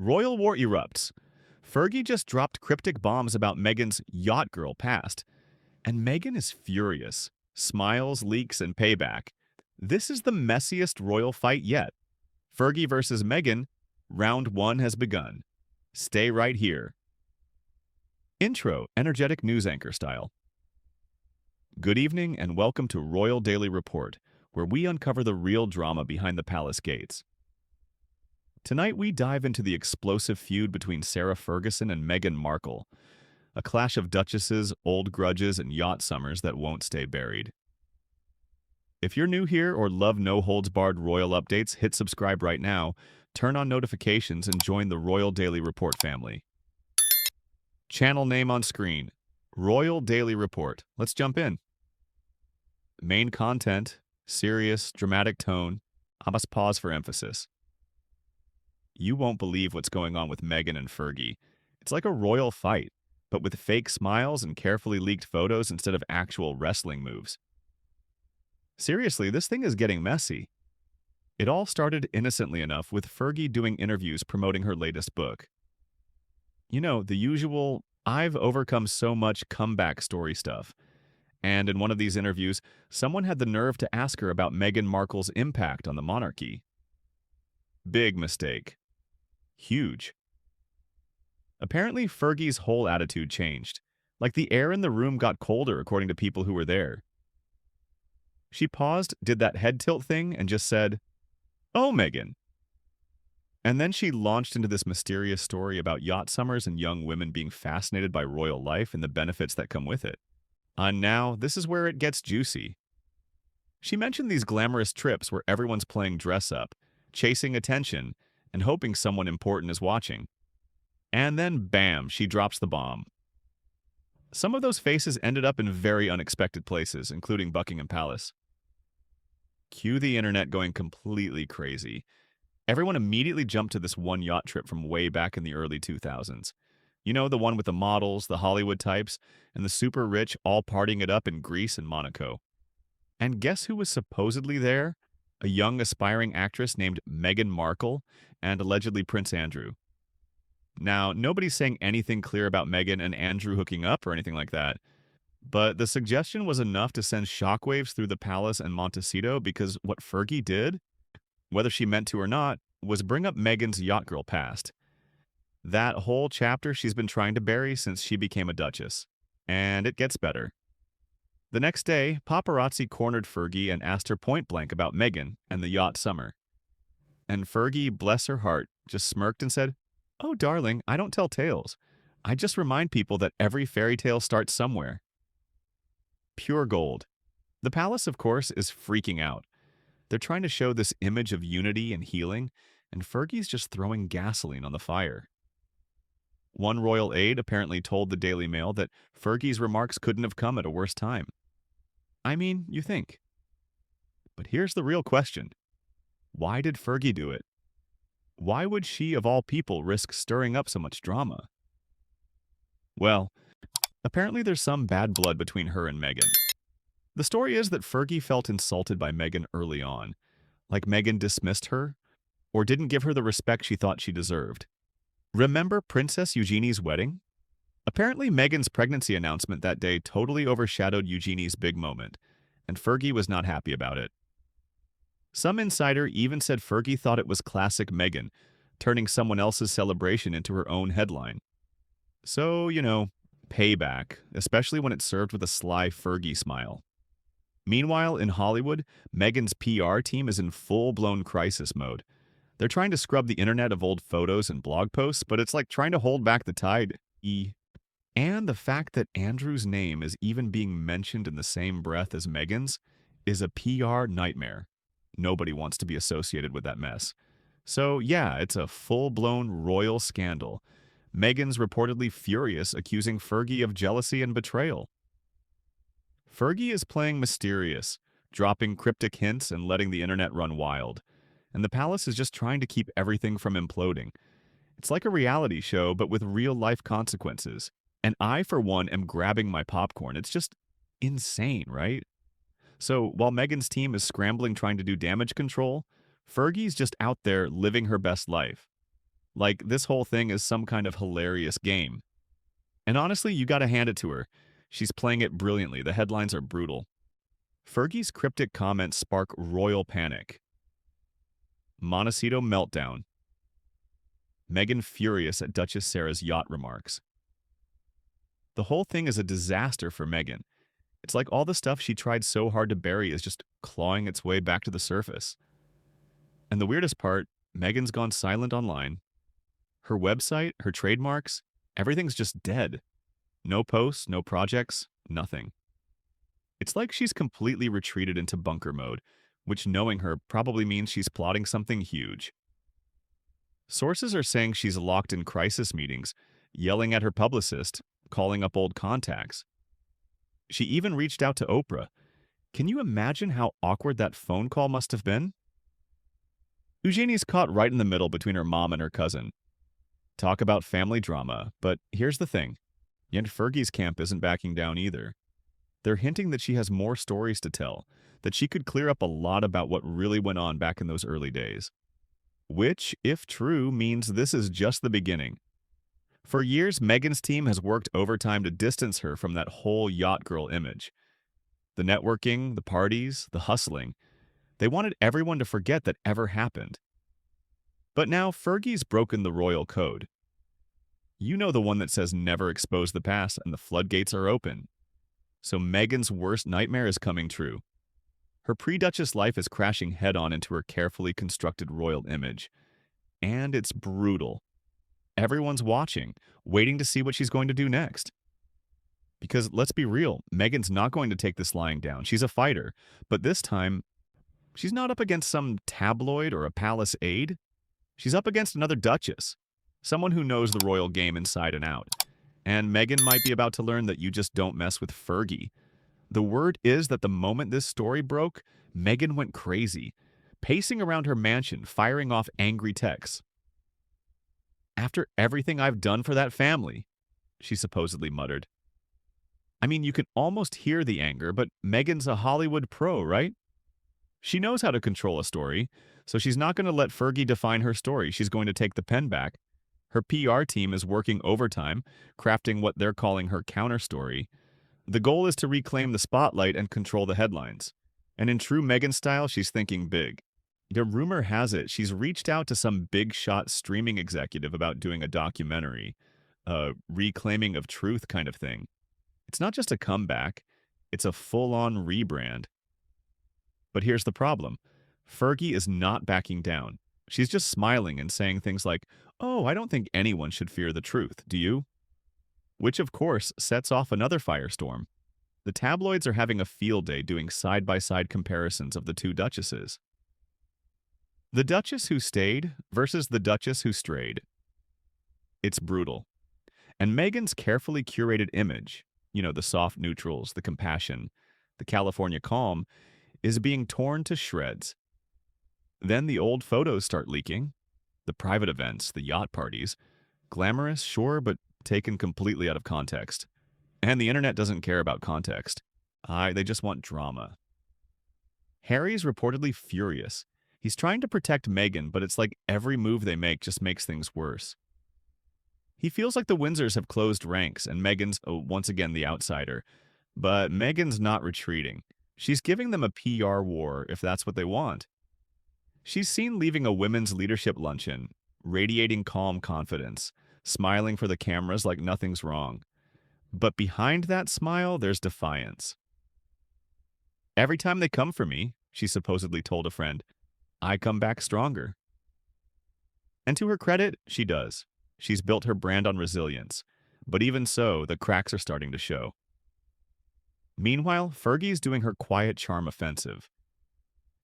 Royal war erupts. Fergie just dropped cryptic bombs about Meghan's yacht girl past, and Meghan is furious. Smiles, leaks, and payback. This is the messiest royal fight yet. Fergie versus Meghan, round one has begun. Stay right here. Intro, energetic news anchor style. Good evening and welcome to Royal Daily Report, where we uncover the real drama behind the palace gates. Tonight we dive into the explosive feud between Sarah Ferguson and Meghan Markle, a clash of duchesses, old grudges, and yacht summers that won't stay buried. If you're new here or love no-holds-barred royal updates, hit subscribe right now, turn on notifications, and join the Royal Daily Report family. Channel name on screen, Royal Daily Report. Let's jump in. Main content, serious, dramatic tone. I must pause for emphasis. You won't believe what's going on with Meghan and Fergie. It's like a royal fight, but with fake smiles and carefully leaked photos instead of actual wrestling moves. Seriously, this thing is getting messy. It all started innocently enough with Fergie doing interviews promoting her latest book. You know, the usual, I've overcome so much comeback story stuff. And in one of these interviews, someone had the nerve to ask her about Meghan Markle's impact on the monarchy. Big mistake. Huge. Apparently, Fergie's whole attitude changed. Like the air in the room got colder, according to people who were there. She paused, did that head tilt thing, and just said, "Oh, Meghan." And then she launched into this mysterious story about yacht summers and young women being fascinated by royal life and the benefits that come with it. And now, this is where it gets juicy. She mentioned these glamorous trips where everyone's playing dress-up, chasing attention, and hoping someone important is watching. And then, bam, she drops the bomb. Some of those faces ended up in very unexpected places, including Buckingham Palace. Cue the internet going completely crazy. Everyone immediately jumped to this one yacht trip from way back in the early 2000s. You know, the one with the models, the Hollywood types, and the super rich all partying it up in Greece and Monaco. And guess who was supposedly there? A young aspiring actress named Meghan Markle and allegedly Prince Andrew. Now, nobody's saying anything clear about Meghan and Andrew hooking up or anything like that, but the suggestion was enough to send shockwaves through the palace and Montecito because what Fergie did, whether she meant to or not, was bring up Meghan's yacht girl past. That whole chapter she's been trying to bury since she became a duchess. And it gets better. The next day, paparazzi cornered Fergie and asked her point blank about Meghan and the yacht summer. And Fergie, bless her heart, just smirked and said, "Oh, darling, I don't tell tales. I just remind people that every fairy tale starts somewhere." Pure gold. The palace, of course, is freaking out. They're trying to show this image of unity and healing, and Fergie's just throwing gasoline on the fire. One royal aide apparently told the Daily Mail that Fergie's remarks couldn't have come at a worse time. I mean, you think. But here's the real question. Why did Fergie do it? Why would she, of all people, risk stirring up so much drama? Well, apparently there's some bad blood between her and Meghan. The story is that Fergie felt insulted by Meghan early on, like Meghan dismissed her or didn't give her the respect she thought she deserved. Remember Princess Eugenie's wedding? Apparently Meghan's pregnancy announcement that day totally overshadowed Eugenie's big moment, and Fergie was not happy about it. Some insider even said Fergie thought it was classic Meghan, turning someone else's celebration into her own headline. So, you know, payback, especially when it's served with a sly Fergie smile. Meanwhile, in Hollywood, Meghan's PR team is in full-blown crisis mode. They're trying to scrub the internet of old photos and blog posts, but it's like trying to hold back the tide. And the fact that Andrew's name is even being mentioned in the same breath as Meghan's is a PR nightmare. Nobody wants to be associated with that mess. So yeah, it's a full-blown royal scandal. Meghan's reportedly furious, accusing Fergie of jealousy and betrayal. Fergie is playing mysterious, dropping cryptic hints and letting the internet run wild. And the palace is just trying to keep everything from imploding. It's like a reality show, but with real-life consequences. And I, for one, am grabbing my popcorn. It's just insane, right? So while Meghan's team is scrambling trying to do damage control, Fergie's just out there living her best life. Like this whole thing is some kind of hilarious game. And honestly, you gotta hand it to her. She's playing it brilliantly. The headlines are brutal. Fergie's cryptic comments spark royal panic. Montecito meltdown. Meghan furious at Duchess Sarah's yacht remarks. The whole thing is a disaster for Meghan. It's like all the stuff she tried so hard to bury is just clawing its way back to the surface. And the weirdest part, Meghan's gone silent online. Her website, her trademarks, everything's just dead. No posts, no projects, nothing. It's like she's completely retreated into bunker mode, which knowing her probably means she's plotting something huge. Sources are saying she's locked in crisis meetings, yelling at her publicist, calling up old contacts. She even reached out to Oprah. Can you imagine how awkward that phone call must have been? Eugenie's caught right in the middle between her mom and her cousin. Talk about family drama, but here's the thing. Yet Fergie's camp isn't backing down either. They're hinting that she has more stories to tell, that she could clear up a lot about what really went on back in those early days. Which, if true, means this is just the beginning. For years, Meghan's team has worked overtime to distance her from that whole yacht girl image. The networking, the parties, the hustling. They wanted everyone to forget that ever happened. But now Fergie's broken the royal code. You know, the one that says never expose the past and the floodgates are open. So Meghan's worst nightmare is coming true. Her pre-Duchess life is crashing head-on into her carefully constructed royal image. And it's brutal. Everyone's watching, waiting to see what she's going to do next. Because let's be real, Meghan's not going to take this lying down. She's a fighter. But this time, she's not up against some tabloid or a palace aide. She's up against another duchess. Someone who knows the royal game inside and out. And Meghan might be about to learn that you just don't mess with Fergie. The word is that the moment this story broke, Meghan went crazy, pacing around her mansion, firing off angry texts. After everything I've done for that family, she supposedly muttered. I mean, you can almost hear the anger, but Meghan's a Hollywood pro, right? She knows how to control a story, so she's not going to let Fergie define her story. She's going to take the pen back. Her PR team is working overtime, crafting what they're calling her counter story. The goal is to reclaim the spotlight and control the headlines. And in true Meghan style, she's thinking big. The rumor has it she's reached out to some big shot streaming executive about doing a documentary, a reclaiming of truth kind of thing. It's not just a comeback, it's a full-on rebrand. But here's the problem. Fergie is not backing down. She's just smiling and saying things like, "Oh, I don't think anyone should fear the truth, do you?" Which, of course, sets off another firestorm. The tabloids are having a field day doing side-by-side comparisons of the two duchesses. The Duchess who stayed versus the Duchess who strayed. It's brutal. And Meghan's carefully curated image, the soft neutrals, the compassion, the California calm, is being torn to shreds. Then the old photos start leaking. The private events, the yacht parties. Glamorous, sure, but taken completely out of context. And the internet doesn't care about context. They just want drama. Harry's reportedly furious. He's trying to protect Meghan, but it's like every move they make just makes things worse. He feels like the Windsors have closed ranks and Meghan's, once again, the outsider. But Meghan's not retreating. She's giving them a PR war if that's what they want. She's seen leaving a women's leadership luncheon, radiating calm confidence, smiling for the cameras like nothing's wrong. But behind that smile, there's defiance. Every time they come for me, she supposedly told a friend, I come back stronger. And to her credit, she does. She's built her brand on resilience. But even so, the cracks are starting to show. Meanwhile, Fergie's doing her quiet charm offensive.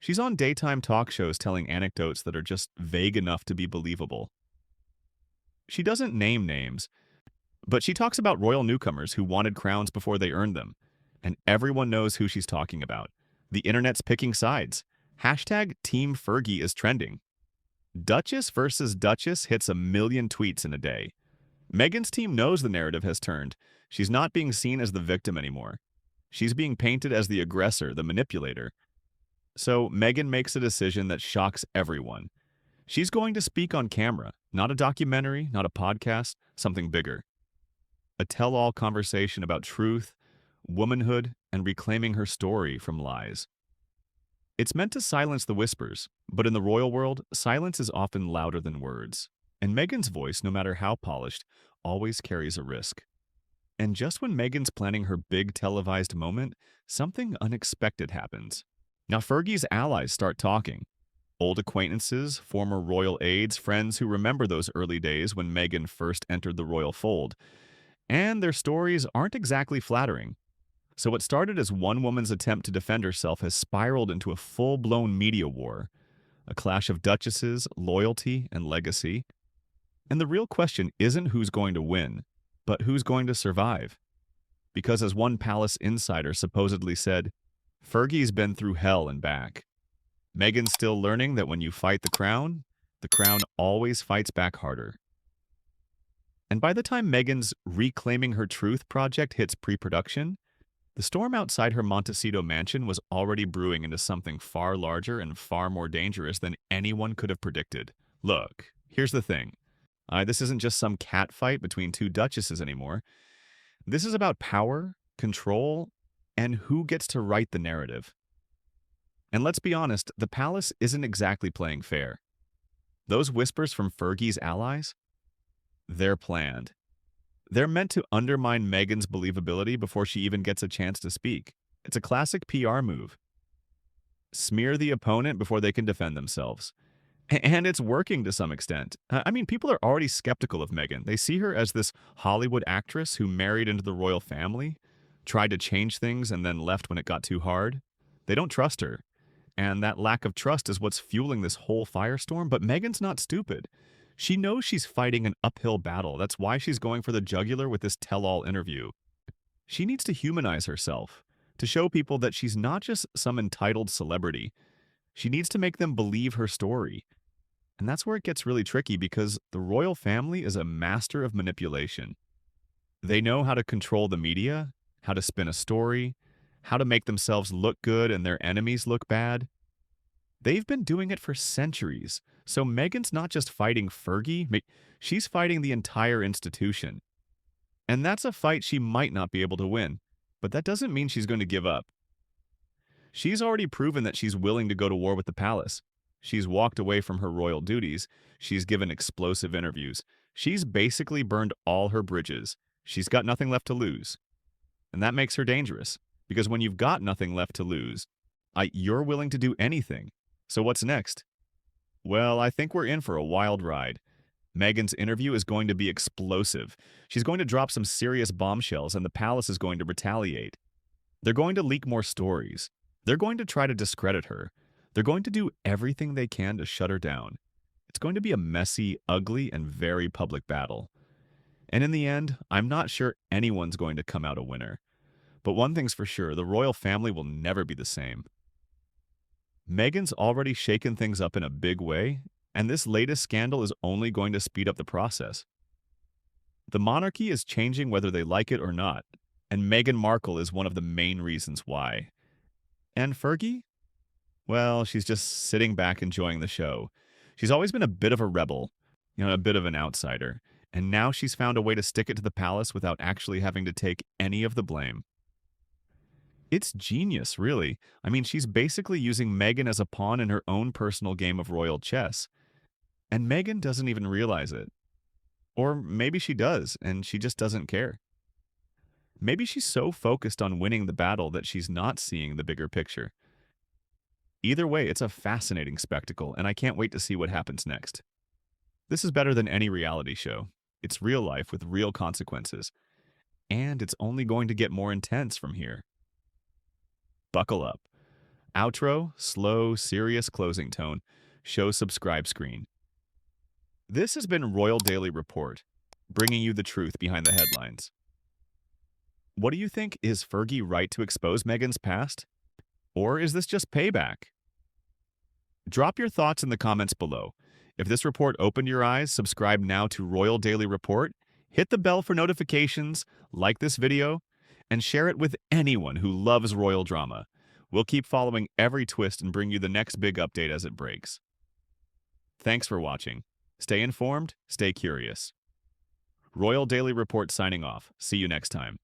She's on daytime talk shows telling anecdotes that are just vague enough to be believable. She doesn't name names, but she talks about royal newcomers who wanted crowns before they earned them. And everyone knows who she's talking about. The internet's picking sides. Hashtag Team Fergie is trending. Duchess versus Duchess hits 1 million tweets in a day. Meghan's team knows the narrative has turned. She's not being seen as the victim anymore. She's being painted as the aggressor, the manipulator. So Meghan makes a decision that shocks everyone. She's going to speak on camera, not a documentary, not a podcast, something bigger. A tell-all conversation about truth, womanhood, and reclaiming her story from lies. It's meant to silence the whispers, but in the royal world, silence is often louder than words. And Meghan's voice, no matter how polished, always carries a risk. And just when Meghan's planning her big televised moment, something unexpected happens. Now Fergie's allies start talking. Old acquaintances, former royal aides, friends who remember those early days when Meghan first entered the royal fold. And their stories aren't exactly flattering. So what started as one woman's attempt to defend herself has spiraled into a full-blown media war, a clash of duchesses, loyalty, and legacy. And the real question isn't who's going to win, but who's going to survive. Because as one palace insider supposedly said, Fergie's been through hell and back. Meghan's still learning that when you fight the crown always fights back harder. And by the time Meghan's Reclaiming Her Truth project hits pre-production, the storm outside her Montecito mansion was already brewing into something far larger and far more dangerous than anyone could have predicted. Look, here's the thing. This isn't just some catfight between two duchesses anymore. This is about power, control, and who gets to write the narrative. And let's be honest, the palace isn't exactly playing fair. Those whispers from Fergie's allies? They're planned. They're meant to undermine Meghan's believability before she even gets a chance to speak. It's a classic PR move. Smear the opponent before they can defend themselves. And it's working to some extent. I mean, people are already skeptical of Meghan. They see her as this Hollywood actress who married into the royal family, tried to change things and then left when it got too hard. They don't trust her. And that lack of trust is what's fueling this whole firestorm. But Meghan's not stupid. She knows she's fighting an uphill battle. That's why she's going for the jugular with this tell-all interview. She needs to humanize herself, to show people that she's not just some entitled celebrity. She needs to make them believe her story. And that's where it gets really tricky because the royal family is a master of manipulation. They know how to control the media, how to spin a story, how to make themselves look good and their enemies look bad. They've been doing it for centuries. So Meghan's not just fighting Fergie, she's fighting the entire institution. And that's a fight she might not be able to win, but that doesn't mean she's going to give up. She's already proven that she's willing to go to war with the palace. She's walked away from her royal duties. She's given explosive interviews. She's basically burned all her bridges. She's got nothing left to lose. And that makes her dangerous, because when you've got nothing left to lose, you're willing to do anything. So what's next? Well, I think we're in for a wild ride. Meghan's interview is going to be explosive. She's going to drop some serious bombshells, and the palace is going to retaliate. They're going to leak more stories. They're going to try to discredit her. They're going to do everything they can to shut her down. It's going to be a messy, ugly, and very public battle. And in the end, I'm not sure anyone's going to come out a winner. But one thing's for sure, the royal family will never be the same. Meghan's already shaken things up in a big way, and this latest scandal is only going to speed up the process. The monarchy is changing whether they like it or not, and Meghan Markle is one of the main reasons why. And Fergie? Well, she's just sitting back enjoying the show. She's always been a bit of a rebel, a bit of an outsider, and now she's found a way to stick it to the palace without actually having to take any of the blame. It's genius, really. I mean, she's basically using Meghan as a pawn in her own personal game of royal chess. And Meghan doesn't even realize it. Or maybe she does, and she just doesn't care. Maybe she's so focused on winning the battle that she's not seeing the bigger picture. Either way, it's a fascinating spectacle, and I can't wait to see what happens next. This is better than any reality show. It's real life with real consequences. And it's only going to get more intense from here. Buckle up. Outro, slow, serious closing tone. Show subscribe screen. This has been Royal Daily Report, bringing you the truth behind the headlines. What do you think? Is Fergie right to expose Meghan's past? Or is this just payback? Drop your thoughts in the comments below. If this report opened your eyes, subscribe now to Royal Daily Report, hit the bell for notifications, like this video, and share it with anyone who loves royal drama. We'll keep following every twist and bring you the next big update as it breaks. Thanks for watching. Stay informed, stay curious. Royal Daily Report signing off. See you next time.